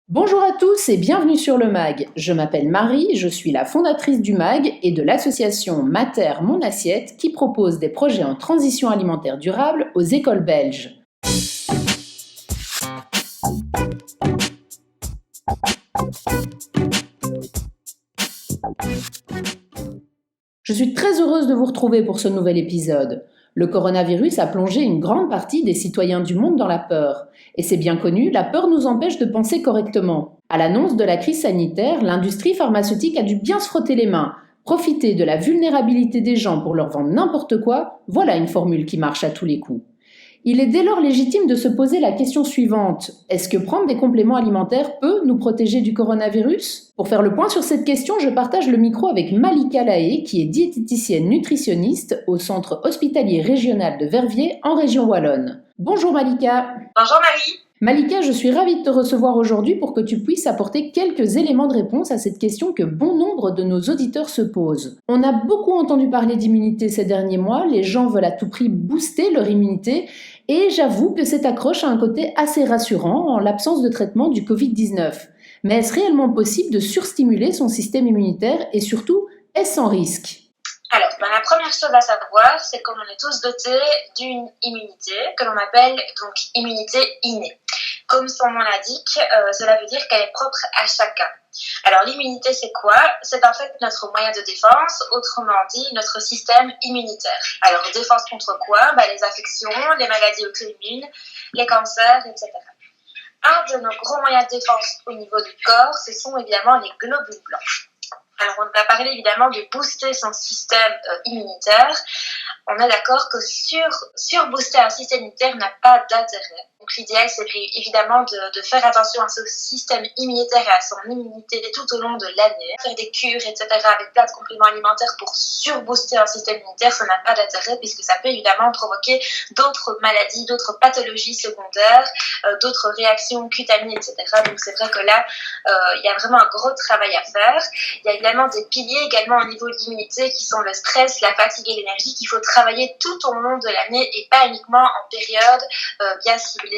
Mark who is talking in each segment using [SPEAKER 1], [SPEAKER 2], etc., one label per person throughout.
[SPEAKER 1] Bonjour à tous et bienvenue sur le MAG. Je m'appelle Marie, je suis la fondatrice du MAG et de l'association Mater Mon Assiette qui propose des projets en transition alimentaire durable aux écoles belges. Je suis très heureuse de vous retrouver pour ce nouvel épisode. Le coronavirus a plongé une grande partie des citoyens du monde dans la peur. Et c'est bien connu, la peur nous empêche de penser correctement. À l'annonce de la crise sanitaire, l'industrie pharmaceutique a dû bien se frotter les mains. Profiter de la vulnérabilité des gens pour leur vendre n'importe quoi, voilà une formule qui marche à tous les coups. Il est dès lors légitime de se poser la question suivante. Est-ce que prendre des compléments alimentaires peut nous protéger du coronavirus ? Pour faire le point sur cette question, je partage le micro avec Malika Laé, qui est diététicienne nutritionniste au centre hospitalier régional de Verviers en région wallonne. Bonjour Malika.
[SPEAKER 2] Bonjour Marie.
[SPEAKER 1] Malika, je suis ravie de te recevoir aujourd'hui pour que tu puisses apporter quelques éléments de réponse à cette question que bon nombre de nos auditeurs se posent. On a beaucoup entendu parler d'immunité ces derniers mois, les gens veulent à tout prix booster leur immunité et j'avoue que cette accroche a un côté assez rassurant en l'absence de traitement du Covid-19. Mais est-ce réellement possible de surstimuler son système immunitaire et surtout, est-ce sans risque ?
[SPEAKER 2] Alors, la première chose à savoir, c'est qu'on est tous dotés d'une immunité que l'on appelle donc immunité innée. Comme son nom l'indique, cela veut dire qu'elle est propre à chacun. Alors, l'immunité, c'est quoi ? C'est en fait notre moyen de défense, autrement dit, notre système immunitaire. Alors, défense contre quoi ? Les infections, les maladies auto-immunes, les cancers, etc. Un de nos gros moyens de défense au niveau du corps, ce sont évidemment les globules blancs. Alors, on va parler évidemment de booster son système immunitaire. On est d'accord que surbooster un système immunitaire n'a pas d'intérêt. Donc, l'idéal, c'est évidemment de faire attention à ce système immunitaire et à son immunité tout au long de l'année. Faire des cures, etc., avec plein de compléments alimentaires pour surbooster un système immunitaire, ça n'a pas d'intérêt puisque ça peut évidemment provoquer d'autres maladies, d'autres pathologies secondaires, d'autres réactions cutanées, etc. Donc, c'est vrai que là, il y a vraiment un gros travail à faire. Il y a également des piliers également au niveau de l'immunité qui sont le stress, la fatigue et l'énergie qu'il faut travailler tout au long de l'année et pas uniquement en période bien ciblée,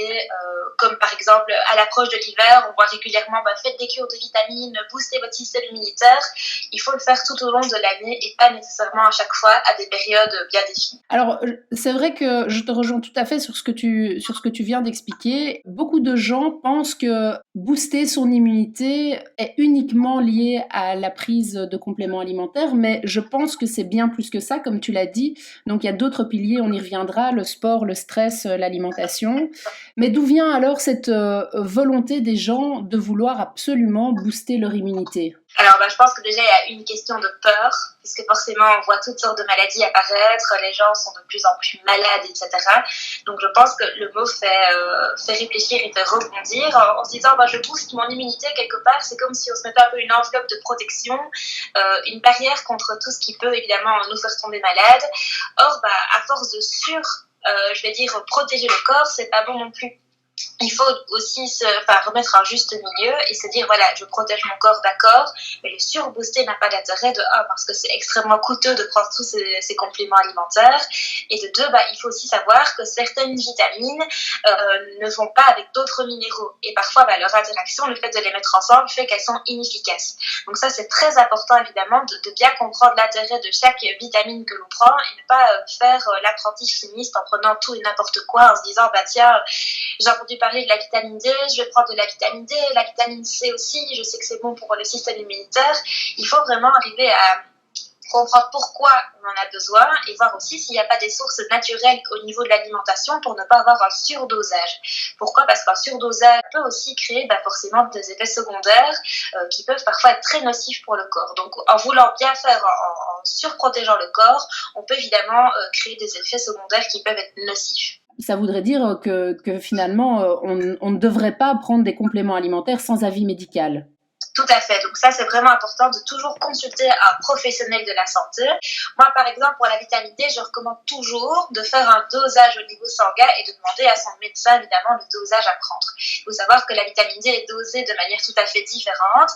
[SPEAKER 2] comme par exemple à l'approche de l'hiver, on voit régulièrement faites des cures de vitamines, boostez votre système immunitaire. Il faut le faire tout au long de l'année et pas nécessairement à chaque fois à des périodes bien définies.
[SPEAKER 1] Alors, c'est vrai que je te rejoins tout à fait sur ce que tu viens d'expliquer. Beaucoup de gens pensent que booster son immunité est uniquement lié à la prise de compléments alimentaires, mais je pense que c'est bien plus que ça, comme tu l'as dit. Donc, il y a d'autres piliers, on y reviendra, le sport, le stress, l'alimentation. Mais d'où vient alors cette volonté des gens de vouloir absolument booster leur immunité ?
[SPEAKER 2] Alors, je pense que déjà, il y a une question de peur, puisque forcément, on voit toutes sortes de maladies apparaître, les gens sont de plus en plus malades, etc. Donc, je pense que le mot fait réfléchir et fait rebondir en se disant, je booste mon immunité quelque part, c'est comme si on se mettait un peu une enveloppe de protection, une barrière contre tout ce qui peut évidemment nous faire tomber malade. Or, à force de protéger le corps, c'est pas bon non plus. Il faut aussi remettre un juste milieu et se dire, voilà, je protège mon corps, d'accord, mais le surbooster n'a pas d'intérêt de un, parce que c'est extrêmement coûteux de prendre tous ces compléments alimentaires, et de deux, il faut aussi savoir que certaines vitamines ne vont pas avec d'autres minéraux, et parfois leur interaction, le fait de les mettre ensemble fait qu'elles sont inefficaces. Donc ça, c'est très important évidemment de bien comprendre l'intérêt de chaque vitamine que l'on prend et ne pas faire l'apprenti chimiste en prenant tout et n'importe quoi en se disant, tiens, j'ai entendu parler de la vitamine D, je vais prendre de la vitamine D, la vitamine C aussi, je sais que c'est bon pour le système immunitaire. Il faut vraiment arriver à comprendre pourquoi on en a besoin et voir aussi s'il n'y a pas des sources naturelles au niveau de l'alimentation pour ne pas avoir un surdosage. Pourquoi ? Parce qu'un surdosage peut aussi créer forcément des effets secondaires qui peuvent parfois être très nocifs pour le corps. Donc en voulant bien faire, en surprotégeant le corps, on peut évidemment créer des effets secondaires qui peuvent être nocifs.
[SPEAKER 1] Ça voudrait dire que finalement, on ne devrait pas prendre des compléments alimentaires sans avis médical.
[SPEAKER 2] Tout à fait. Donc ça, c'est vraiment important de toujours consulter un professionnel de la santé. Moi, par exemple, pour la vitamine D, je recommande toujours de faire un dosage au niveau sanguin et de demander à son médecin, évidemment, le dosage à prendre. Il faut savoir que la vitamine D est dosée de manière tout à fait différente.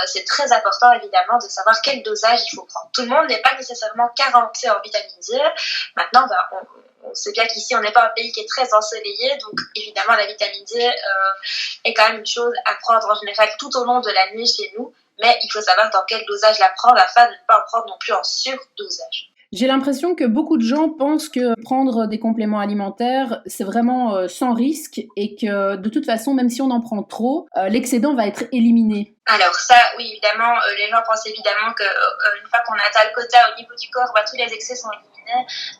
[SPEAKER 2] C'est très important, évidemment, de savoir quel dosage il faut prendre. Tout le monde n'est pas nécessairement carenté en vitamine D. Maintenant, on sait bien qu'ici, on n'est pas un pays qui est très ensoleillé, donc évidemment, la vitamine D est quand même une chose à prendre en général tout au long de la nuit chez nous, mais il faut savoir dans quel dosage la prendre afin de ne pas en prendre non plus en surdosage.
[SPEAKER 1] J'ai l'impression que beaucoup de gens pensent que prendre des compléments alimentaires, c'est vraiment sans risque et que de toute façon, même si on en prend trop, l'excédent va être éliminé.
[SPEAKER 2] Alors ça, oui, évidemment, les gens pensent évidemment que une fois qu'on a atteint le quota au niveau du corps, tous les excès sont éliminés.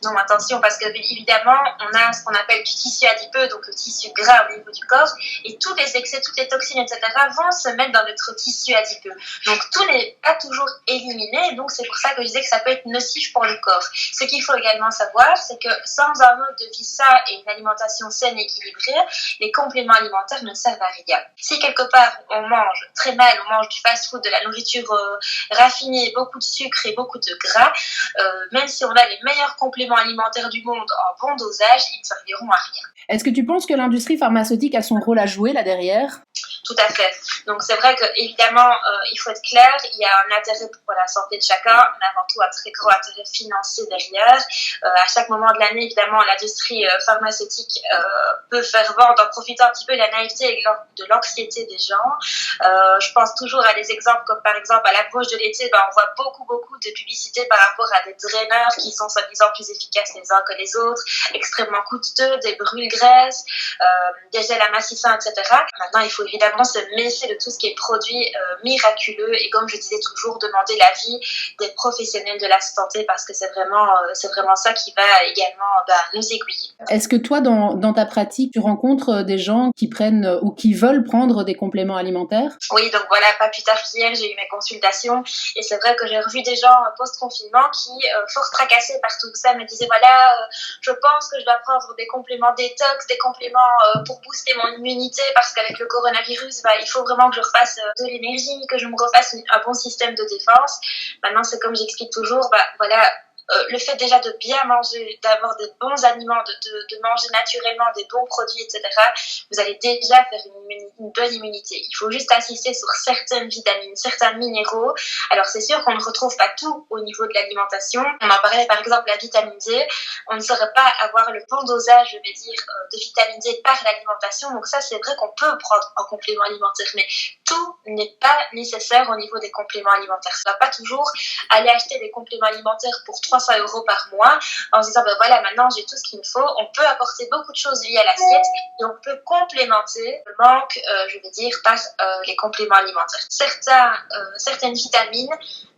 [SPEAKER 2] Non, attention, parce que évidemment, on a ce qu'on appelle du tissu adipeux, donc le tissu gras au niveau du corps, et tous les excès, toutes les toxines, etc., vont se mettre dans notre tissu adipeux. Donc tout n'est pas toujours éliminé, donc c'est pour ça que je disais que ça peut être nocif pour le corps. Ce qu'il faut également savoir, c'est que sans un mode de vie sain et une alimentation saine et équilibrée, les compléments alimentaires ne servent à rien. Si quelque part on mange très mal, on mange du fast-food, de la nourriture raffinée, beaucoup de sucre et beaucoup de gras, même si on a les meilleurs compléments alimentaires du monde en bon dosage, ils ne serviront à rien.
[SPEAKER 1] Est-ce que tu penses que l'industrie pharmaceutique a son rôle à jouer là derrière ?
[SPEAKER 2] Tout à fait. Donc c'est vrai que évidemment il faut être clair, il y a un intérêt pour la santé de chacun, mais avant tout un très grand intérêt financier derrière. À chaque moment de l'année, évidemment, l'industrie pharmaceutique peut faire vendre en profitant un petit peu de la naïveté et de l'anxiété des gens. Je pense toujours à des exemples comme par exemple à l'approche de l'été, on voit beaucoup de publicités par rapport à des draineurs qui sont soi-disant plus efficaces les uns que les autres, extrêmement coûteux, des brûle-graisses, des gels amassissants, etc. Maintenant, il faut évidemment se méfier de tout ce qui est produit miraculeux et comme je disais toujours, demander l'avis des professionnels de la santé parce que c'est vraiment ça qui va également nous aiguiller.
[SPEAKER 1] Est-ce que toi, dans ta pratique, tu rencontres des gens qui prennent ou qui veulent prendre des compléments alimentaires ?
[SPEAKER 2] Oui, donc voilà, pas plus tard qu'hier, j'ai eu mes consultations et c'est vrai que j'ai revu des gens post-confinement qui, fort tracassés par tout ça, me disaient voilà, je pense que je dois prendre des compléments détox, des compléments pour booster mon immunité parce qu'avec le coronavirus, il faut vraiment que je refasse de l'énergie, que je me refasse un bon système de défense. Maintenant, c'est comme j'explique toujours, voilà, le fait déjà de bien manger, d'avoir des bons aliments, de manger naturellement des bons produits, etc., vous allez déjà faire une bonne immunité. Il faut juste insister sur certaines vitamines, certains minéraux. Alors c'est sûr qu'on ne retrouve pas tout au niveau de l'alimentation. On en parlait par exemple la vitamine D. On ne saurait pas avoir le bon dosage, je vais dire, de vitamine D par l'alimentation. Donc ça, c'est vrai qu'on peut prendre en complément alimentaire, mais tout n'est pas nécessaire au niveau des compléments alimentaires. Ça ne va pas toujours aller acheter des compléments alimentaires pour 300 € par mois en se disant voilà, maintenant j'ai tout ce qu'il me faut. On peut apporter beaucoup de choses liées à l'assiette et on peut complémenter le manque, je vais dire, par les compléments alimentaires. Certaines vitamines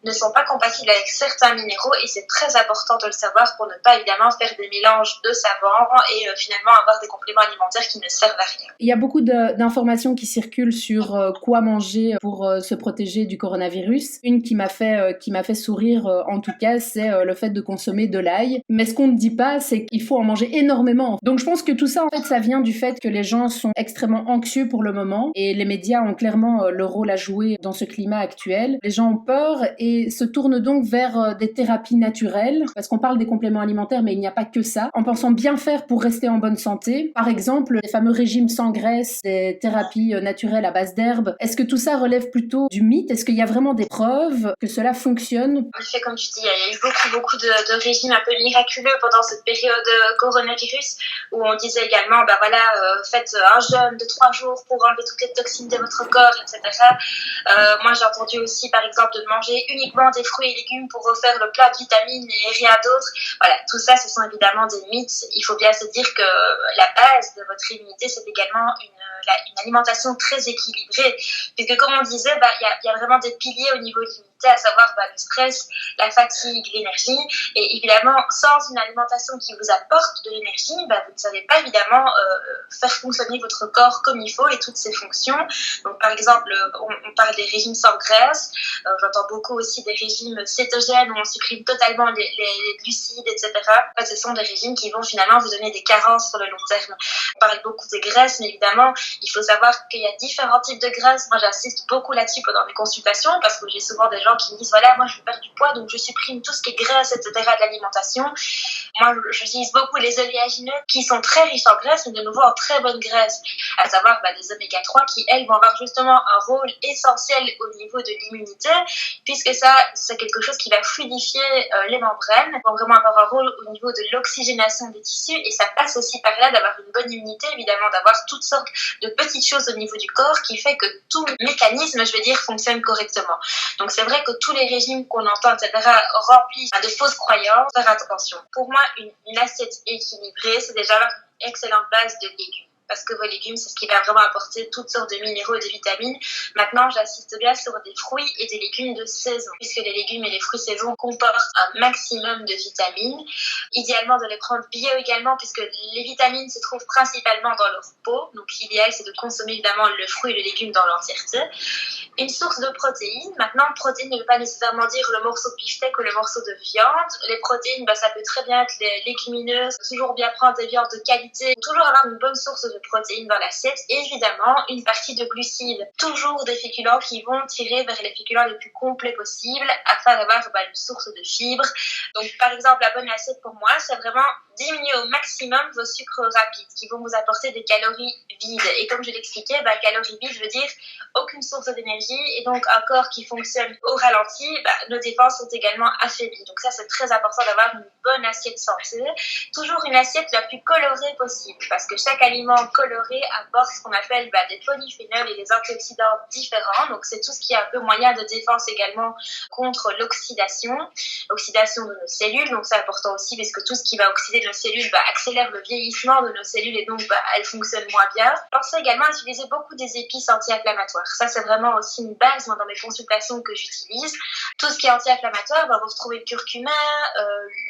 [SPEAKER 2] ne sont pas compatibles avec certains minéraux et c'est très important de le savoir pour ne pas évidemment faire des mélanges de savants et finalement avoir des compléments alimentaires qui ne servent à rien.
[SPEAKER 1] Il y a beaucoup d'informations qui circulent sur quoi manger pour se protéger du coronavirus. Une qui m'a fait sourire en tout cas, c'est le fait de consommer de l'ail. Mais ce qu'on ne dit pas, c'est qu'il faut en manger énormément. Donc je pense que tout ça, en fait, ça vient du fait que les gens sont extrêmement anxieux pour le moment et les médias ont clairement leur rôle à jouer dans ce climat actuel. Les gens ont peur et se tournent donc vers des thérapies naturelles parce qu'on parle des compléments alimentaires, mais il n'y a pas que ça. En pensant bien faire pour rester en bonne santé, par exemple, les fameux régimes sans graisse, des thérapies naturelles à base d'herbes. Est-ce que tout ça relève plutôt du mythe ? Est-ce qu'il y a vraiment des preuves que cela fonctionne ?
[SPEAKER 2] En effet, comme tu dis, il y a eu beaucoup de régimes un peu miraculeux pendant cette période coronavirus où on disait également, faites un jeûne de 3 jours pour enlever toutes les toxines de votre corps, etc. Moi, j'ai entendu aussi, par exemple, de manger uniquement des fruits et légumes pour refaire le plat de vitamines et rien d'autre. Voilà, tout ça, ce sont évidemment des mythes. Il faut bien se dire que la base de votre immunité, c'est également une alimentation très équilibrée. Puisque comme on disait, il y a vraiment des piliers au niveau de l'immunité, à savoir le stress, la fatigue, l'énergie. Et évidemment, sans une alimentation qui vous apporte de l'énergie, vous ne savez pas évidemment faire fonctionner votre corps comme il faut et toutes ses fonctions. Donc par exemple, on parle des régimes sans graisse. J'entends beaucoup aussi des régimes cétogènes où on supprime totalement les glucides, etc. En fait, ce sont des régimes qui vont finalement vous donner des carences sur le long terme. On parle beaucoup des graisses, mais évidemment, il faut savoir qu'il y a différents types de graisses. Moi, j'insiste beaucoup là-dessus pendant mes consultations parce que j'ai souvent des gens gens qui me disent voilà, moi je veux perdre du poids, donc je supprime tout ce qui est graisse, etc. de l'alimentation. Moi, j'utilise beaucoup les oléagineux qui sont très riches en graisse, mais de nouveau en très bonne graisse, à savoir les oméga 3 qui, elles, vont avoir justement un rôle essentiel au niveau de l'immunité, puisque ça, c'est quelque chose qui va fluidifier les membranes, vont vraiment avoir un rôle au niveau de l'oxygénation des tissus, et ça passe aussi par là d'avoir une bonne immunité, évidemment, d'avoir toutes sortes de petites choses au niveau du corps qui fait que tout mécanisme, je veux dire, fonctionne correctement. Donc c'est vrai que tous les régimes qu'on entend, etc., remplissent de fausses croyances. Faire attention. Pour moi, une assiette équilibrée, c'est déjà une excellente base de légumes. Parce que vos légumes, c'est ce qui va vraiment apporter toutes sortes de minéraux et de vitamines. Maintenant, j'assiste bien sur des fruits et des légumes de saison, puisque les légumes et les fruits saison comportent un maximum de vitamines. Idéalement, de les prendre bio également, puisque les vitamines se trouvent principalement dans leur peau. Donc, l'idéal, c'est de consommer évidemment le fruit et le légume dans l'entièreté. Une source de protéines. Maintenant, protéines ne veut pas nécessairement dire le morceau de beefsteak ou le morceau de viande. Les protéines, ça peut très bien être les légumineuses. Toujours bien prendre des viandes de qualité. Toujours avoir une bonne source de protéines dans l'assiette. Et évidemment, une partie de glucides. Toujours des féculents qui vont tirer vers les féculents les plus complets possibles afin d'avoir une source de fibres. Donc, par exemple, la bonne assiette pour moi, c'est vraiment diminuer au maximum vos sucres rapides qui vont vous apporter des calories vides. Et comme je l'expliquais, calories vides veut dire aucune source d'énergie et donc un corps qui fonctionne au ralenti, nos défenses sont également affaiblies. Donc ça, c'est très important d'avoir une bonne assiette santé. Toujours une assiette la plus colorée possible parce que chaque aliment coloré apporte ce qu'on appelle des polyphénols et des antioxydants différents. Donc c'est tout ce qui est un peu moyen de défense également contre l'oxydation de nos cellules. Donc c'est important aussi parce que tout ce qui va oxyder nos cellules accélère le vieillissement de nos cellules et donc elles fonctionnent moins bien. Pensez également à utiliser beaucoup des épices anti-inflammatoires. Ça, c'est vraiment aussi une base dans mes consultations que j'utilise. Tout ce qui est anti-inflammatoire, vous retrouvez le curcuma,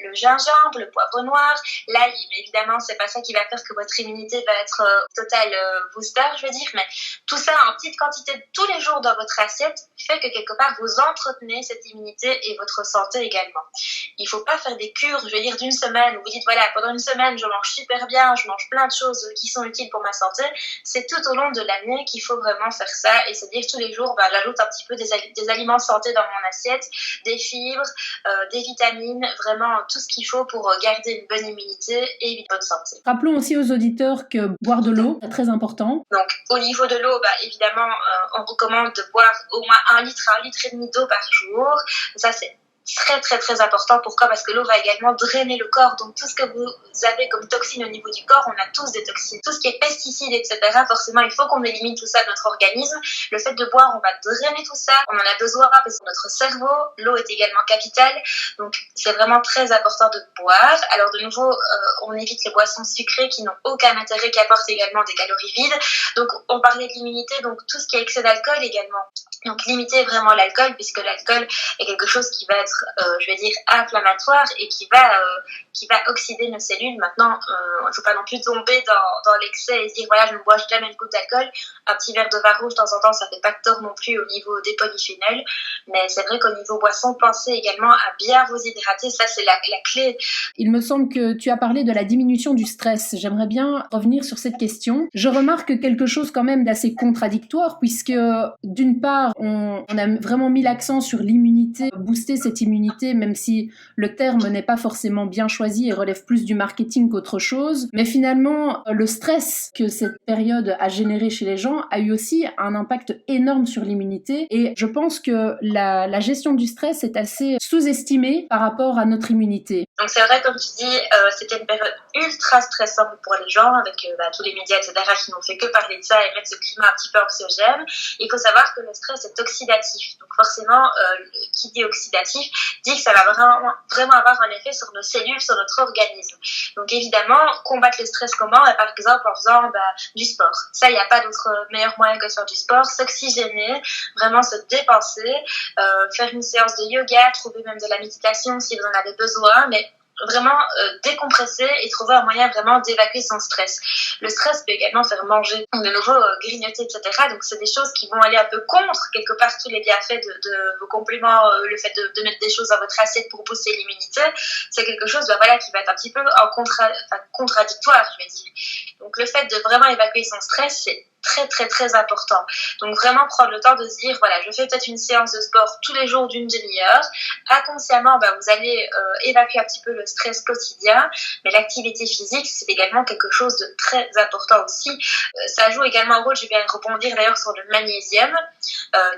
[SPEAKER 2] le gingembre, le poivre noir, l'ail. Mais évidemment, c'est pas ça qui va faire que votre immunité va être total booster, je veux dire. Mais tout ça en petite quantité tous les jours dans votre assiette fait que quelque part, vous entretenez cette immunité et votre santé également. Il faut pas faire des cures, je veux dire, d'une semaine où vous dites, voilà, pendant une semaine, je mange super bien, je mange plein de choses qui sont utiles pour ma santé. C'est tout au long de l'année qu'il faut vraiment faire ça et se dire tous les jours, j'ajoute un petit peu des aliments santé dans mon assiette, des fibres, des vitamines, vraiment tout ce qu'il faut pour garder une bonne immunité et une bonne santé.
[SPEAKER 1] Rappelons aussi aux auditeurs que boire de l'eau est très important.
[SPEAKER 2] Donc, au niveau de l'eau, évidemment, on recommande de boire au moins 1 litre à 1,5 litre d'eau par jour. Ça, c'est très très très important. Pourquoi ? Parce que l'eau va également drainer le corps. Donc tout ce que vous avez comme toxines au niveau du corps, on a tous des toxines. Tout ce qui est pesticides, etc., forcément, il faut qu'on élimine tout ça de notre organisme. Le fait de boire, on va drainer tout ça. On en a besoin parce que notre cerveau, l'eau est également capitale. Donc c'est vraiment très important de boire. Alors de nouveau, on évite les boissons sucrées qui n'ont aucun intérêt, qui apportent également des calories vides. Donc on parlait de l'immunité, donc tout ce qui est excès d'alcool également. Donc limiter vraiment l'alcool, puisque l'alcool est quelque chose qui va être, inflammatoire et qui va oxyder nos cellules. Maintenant, il ne faut pas non plus tomber dans l'excès et se dire, voilà, je ne bois jamais une goutte d'alcool. Un petit verre de vin rouge de temps en temps, ça ne fait pas de tort non plus au niveau des polyphénols. Mais c'est vrai qu'au niveau boisson, pensez également à bien vous hydrater. Ça, c'est la clé.
[SPEAKER 1] Il me semble que tu as parlé de la diminution du stress. J'aimerais bien revenir sur cette question. Je remarque quelque chose quand même d'assez contradictoire, puisque d'une part, on a vraiment mis l'accent sur l'immunité, booster cette immunité, même si le terme n'est pas forcément bien choisi et relève plus du marketing qu'autre chose. Mais finalement, le stress que cette période a généré chez les gens a eu aussi un impact énorme sur l'immunité. Et je pense que la gestion du stress est assez sous-estimée par rapport à notre immunité.
[SPEAKER 2] Donc c'est vrai, comme tu dis, c'était une période ultra stressante pour les gens, avec tous les médias, etc., qui n'ont fait que parler de ça et mettre ce climat un petit peu anxiogène. Il faut savoir que le stress est oxydatif. Donc forcément, qui dit oxydatif, dit que ça va vraiment avoir un effet sur nos cellules, sur notre organisme. Donc évidemment, combattre le stress comment ? Par exemple en faisant du sport. Ça, il n'y a pas d'autre meilleur moyen que de faire du sport, s'oxygéner, vraiment se dépenser, faire une séance de yoga, trouver même de la méditation si vous en avez besoin, mais vraiment décompresser et trouver un moyen vraiment d'évacuer son stress. Le stress peut également faire manger, de nouveau grignoter, etc. Donc c'est des choses qui vont aller un peu contre quelque part tous les bienfaits de vos compléments, le fait de mettre des choses dans votre assiette pour booster l'immunité. C'est quelque chose qui va être un petit peu contradictoire, je vais dire. Donc le fait de vraiment évacuer son stress, c'est très très très important. Donc vraiment prendre le temps de se dire, voilà, je fais peut-être une séance de sport tous les jours d'une demi-heure. Inconsciemment, vous allez évacuer un petit peu le stress quotidien, mais l'activité physique, c'est également quelque chose de très important aussi. Ça joue également un rôle, je vais rebondir d'ailleurs sur le magnésium,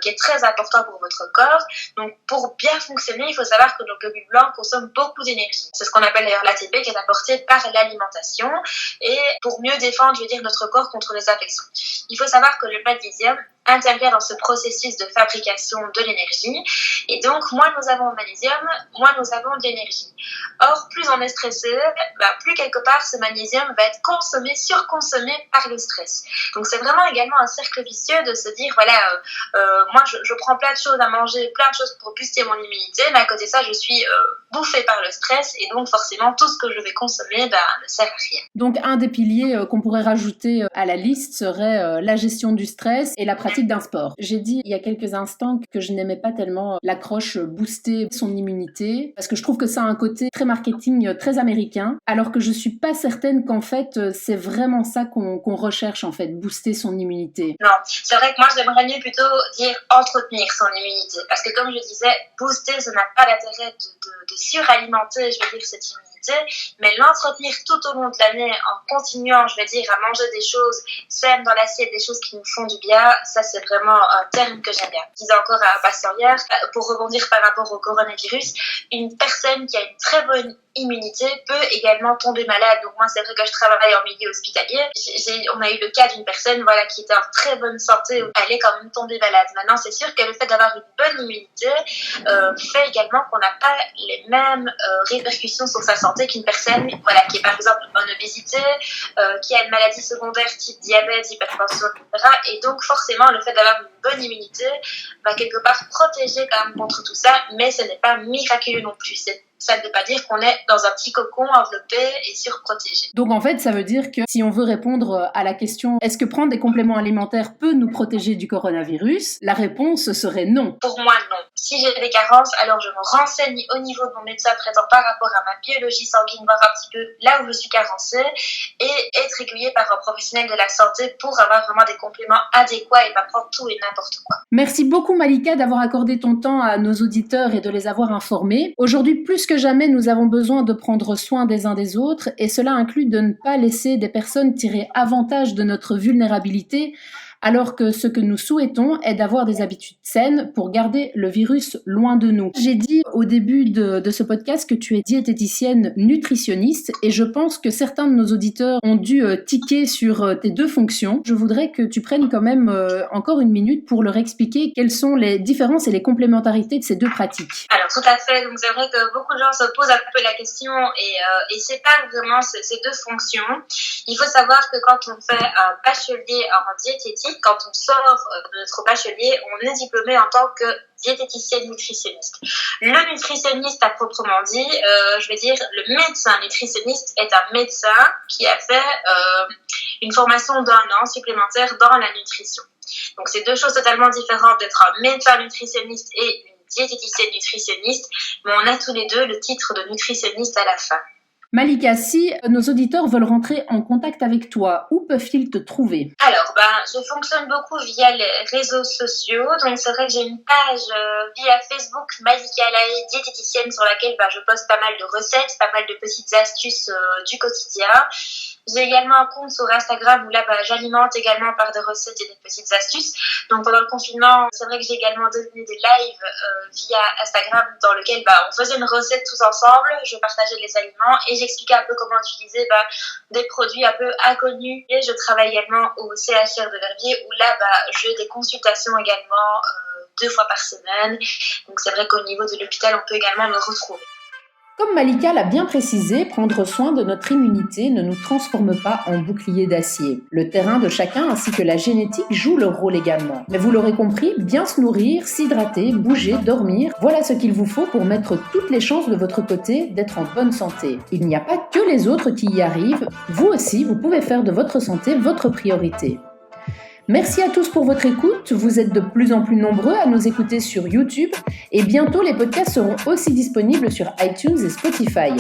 [SPEAKER 2] qui est très important pour votre corps. Donc pour bien fonctionner, il faut savoir que nos globules blancs consomment beaucoup d'énergie. C'est ce qu'on appelle d'ailleurs l'ATP, qui est apporté par l'alimentation, et pour mieux défendre, notre corps contre les infections. Il faut savoir que le magnésium intervient dans ce processus de fabrication de l'énergie, et donc moins nous avons de magnésium, moins nous avons de l'énergie. Or, plus on est stressé, plus quelque part ce magnésium va être surconsommé par le stress. Donc c'est vraiment également un cercle vicieux de se dire, moi je prends plein de choses à manger, plein de choses pour booster mon immunité, mais à côté de ça je suis bouffée par le stress, et donc forcément tout ce que je vais consommer ne sert à rien.
[SPEAKER 1] Donc un des piliers qu'on pourrait rajouter à la liste serait la gestion du stress et la pratique d'un sport. J'ai dit il y a quelques instants que je n'aimais pas tellement l'approche booster son immunité, parce que je trouve que ça a un côté très marketing, très américain, alors que je suis pas certaine qu'en fait c'est vraiment ça qu'on recherche en fait, booster son immunité.
[SPEAKER 2] Non, c'est vrai que moi j'aimerais mieux plutôt dire entretenir son immunité, parce que comme je disais, booster, ça n'a pas l'intérêt de suralimenter, cette immunité, mais l'entretenir tout au long de l'année en continuant, à manger des choses saines dans l'assiette, des choses qui nous font du bien, ça c'est vraiment un terme que j'aime bien. Je disais encore à un patient hier, pour rebondir par rapport au coronavirus, une personne qui a une très bonne immunité peut également tomber malade. Donc moi c'est vrai que je travaille en milieu hospitalier, on a eu le cas d'une personne qui était en très bonne santé, elle est quand même tombée malade. Maintenant c'est sûr que le fait d'avoir une bonne immunité fait également qu'on n'a pas les mêmes répercussions sur sa santé qu'une personne qui est par exemple en obésité, qui a une maladie secondaire type diabète, hypertension, etc. Et donc forcément le fait d'avoir une bonne immunité va quelque part protéger quand même contre tout ça, mais ce n'est pas miraculeux non plus. Ça ne veut pas dire qu'on est dans un petit cocon enveloppé et surprotégé.
[SPEAKER 1] Donc en fait, ça veut dire que si on veut répondre à la question « Est-ce que prendre des compléments alimentaires peut nous protéger du coronavirus ?» La réponse serait non.
[SPEAKER 2] Pour moi, non. Si j'ai des carences, alors je me renseigne au niveau de mon médecin traitant par rapport à ma biologie sanguine, voir un petit peu là où je suis carencée, et être aiguillée par un professionnel de la santé pour avoir vraiment des compléments adéquats et pas prendre tout et n'importe quoi.
[SPEAKER 1] Merci beaucoup Malika d'avoir accordé ton temps à nos auditeurs et de les avoir informés. Aujourd'hui, plus que jamais, nous avons besoin de prendre soin des uns des autres, et cela inclut de ne pas laisser des personnes tirer avantage de notre vulnérabilité, alors que ce que nous souhaitons est d'avoir des habitudes saines pour garder le virus loin de nous. J'ai dit au début de ce podcast que tu es diététicienne nutritionniste, et je pense que certains de nos auditeurs ont dû tiquer sur tes deux fonctions. Je voudrais que tu prennes quand même encore une minute pour leur expliquer quelles sont les différences et les complémentarités de ces deux pratiques.
[SPEAKER 2] Alors tout à fait, donc c'est vrai que beaucoup de gens se posent un peu la question et séparent vraiment ces deux fonctions. Il faut savoir que quand on fait un bachelier en diététique, quand on sort de notre bachelier, on est diplômé en tant que diététicienne nutritionniste. Le nutritionniste à proprement dit, le médecin nutritionniste est un médecin qui a fait une formation d'1 an supplémentaire dans la nutrition. Donc c'est deux choses totalement différentes d'être un médecin nutritionniste et une diététicienne nutritionniste, mais on a tous les deux le titre de nutritionniste à la fin.
[SPEAKER 1] Malika, si nos auditeurs veulent rentrer en contact avec toi, où peuvent-ils te trouver ?
[SPEAKER 2] Alors, je fonctionne beaucoup via les réseaux sociaux. Donc, c'est vrai que j'ai une page via Facebook, Malika Lahaye, diététicienne, sur laquelle je poste pas mal de recettes, pas mal de petites astuces du quotidien. J'ai également un compte sur Instagram où là, j'alimente également par des recettes et des petites astuces. Donc, pendant le confinement, c'est vrai que j'ai également donné des lives via Instagram dans lequel on faisait une recette tous ensemble. Je partageais les aliments et j'expliquais un peu comment utiliser des produits un peu inconnus. Et je travaille également au CHR de Verviers où là, j'ai des consultations également 2 fois par semaine. Donc, c'est vrai qu'au niveau de l'hôpital, on peut également me retrouver.
[SPEAKER 1] Comme Malika l'a bien précisé, prendre soin de notre immunité ne nous transforme pas en bouclier d'acier. Le terrain de chacun ainsi que la génétique jouent leur rôle également. Mais vous l'aurez compris, bien se nourrir, s'hydrater, bouger, dormir, voilà ce qu'il vous faut pour mettre toutes les chances de votre côté d'être en bonne santé. Il n'y a pas que les autres qui y arrivent, vous aussi vous pouvez faire de votre santé votre priorité. Merci à tous pour votre écoute. Vous êtes de plus en plus nombreux à nous écouter sur YouTube et bientôt les podcasts seront aussi disponibles sur iTunes et Spotify.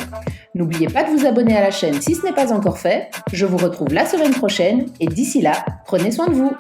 [SPEAKER 1] N'oubliez pas de vous abonner à la chaîne si ce n'est pas encore fait. Je vous retrouve la semaine prochaine et d'ici là, prenez soin de vous.